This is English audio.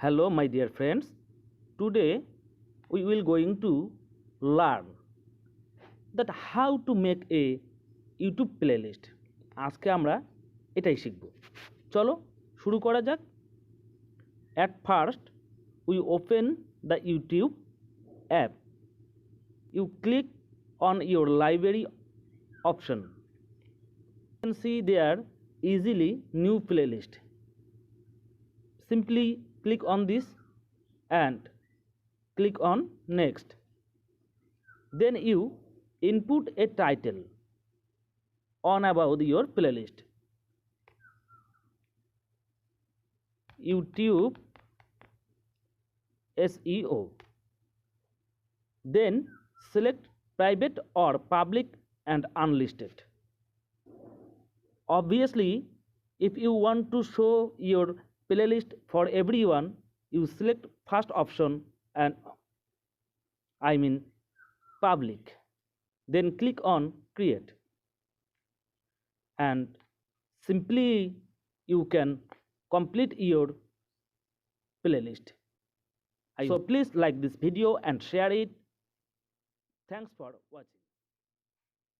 Hello my dear friends, today we will going to learn that how to make a YouTube playlist. আজকে আমরা এটাই শিখব। চলো শুরু করা যাক। At first we open the YouTube app. You click on your library option. You can see there easily new playlist. Simply click on this and click on next. Then you input a title on about your playlist. YouTube SEO. Then select private or public and unlisted. Obviously, if you want to show your playlist for everyone, you select first option and public. Then click on create and simply you can complete your playlist. So please like this video and share it. Thanks for watching.